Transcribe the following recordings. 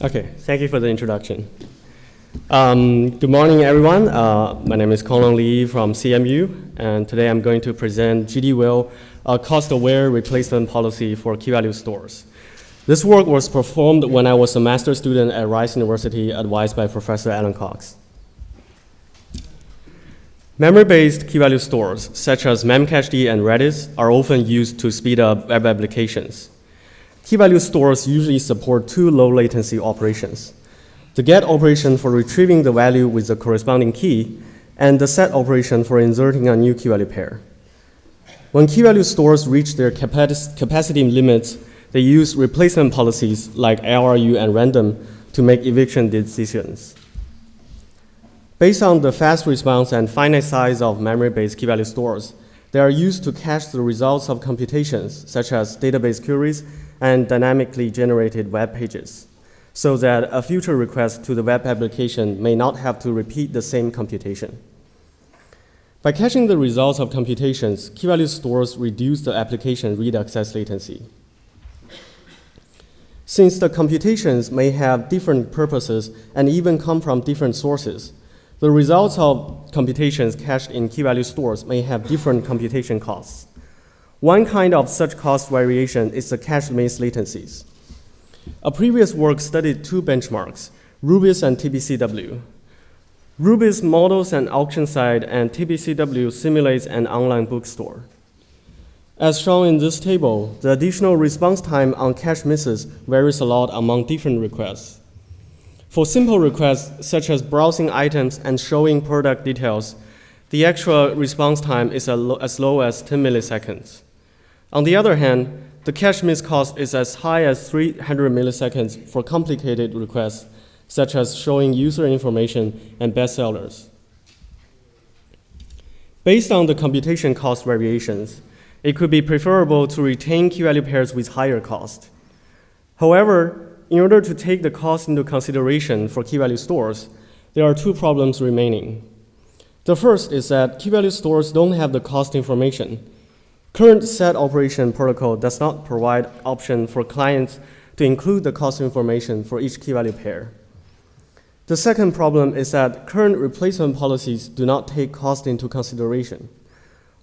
Okay, thank you for the introduction. Good morning, everyone. My name is Konglong Lee from CMU, and today I'm going to present GreedyDual, a cost-aware replacement policy for key-value stores. This work was performed when I was a master's student at Rice University, advised by Professor Alan Cox. Memory-based key-value stores, such as Memcached and Redis, are often used to speed up web applications. Key-value stores usually support two low-latency operations: the get operation for retrieving the value with the corresponding key, and the set operation for inserting a new key-value pair. When key-value stores reach their capacity limits, they use replacement policies like LRU and random to make eviction decisions. Based on the fast response and finite size of memory-based key-value stores, they are used to cache the results of computations, such as database queries and dynamically generated web pages, so that a future request to the web application may not have to repeat the same computation. By caching the results of computations, key-value stores reduce the application read access latency. Since the computations may have different purposes and even come from different sources, the results of computations cached in key-value stores may have different computation costs. One kind of such cost variation is the cache miss latencies. A previous work studied two benchmarks, RUBiS and TPC-W. RUBiS models an auction site, and TPC-W simulates an online bookstore. As shown in this table, the additional response time on cache misses varies a lot among different requests. For simple requests, such as browsing items and showing product details, the actual response time is as low as 10 milliseconds. On the other hand, the cache miss cost is as high as 300 milliseconds for complicated requests, such as showing user information and bestsellers. Based on the computation cost variations, it could be preferable to retain key-value pairs with higher cost. However, in order to take the cost into consideration for key-value stores, there are two problems remaining. The first is that key-value stores don't have the cost information. Current set operation protocol does not provide option for clients to include the cost information for each key-value pair. The second problem is that current replacement policies do not take cost into consideration.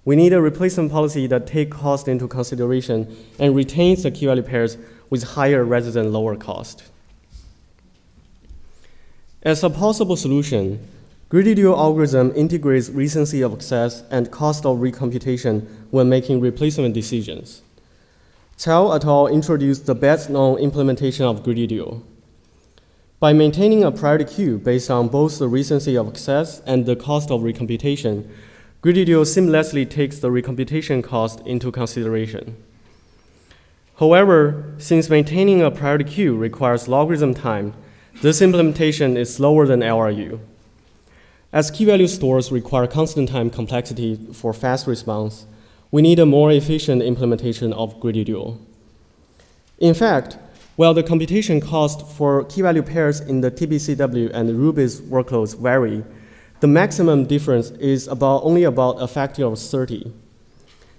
We need a replacement policy that takes cost into consideration and retains the key-value pairs with higher rather than lower cost. As a possible solution, GreedyDual Algorithm integrates recency of access and cost of recomputation when making replacement decisions. Cao et al. Introduced the best-known implementation of GreedyDual. By maintaining a priority queue based on both the recency of access and the cost of recomputation, GreedyDual seamlessly takes the recomputation cost into consideration. However, since maintaining a priority queue requires logarithm time, this implementation is slower than LRU. As key-value stores require constant time complexity for fast response, we need a more efficient implementation of GreedyDual. In fact, while the computation cost for key-value pairs in the TPC-W and RUBiS workloads vary, the maximum difference is only about a factor of 30.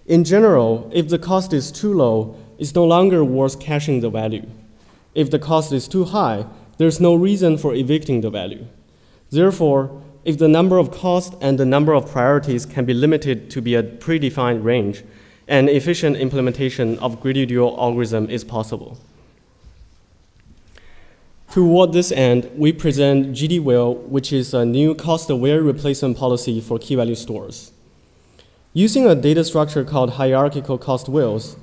In general, if the cost is too low, it's no longer worth caching the value. If the cost is too high, there's no reason for evicting the value. Therefore, if the number of costs and the number of priorities can be limited to be a predefined range, an efficient implementation of GreedyDual algorithm is possible. Toward this end, we present GreedyDual, which is a new cost-aware replacement policy for key-value stores. Using a data structure called hierarchical cost wheels,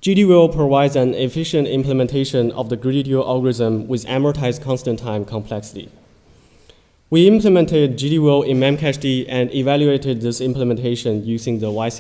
GreedyDual provides an efficient implementation of the GreedyDual algorithm with amortized constant time complexity. We implemented GreedyDual in Memcached and evaluated this implementation using the YC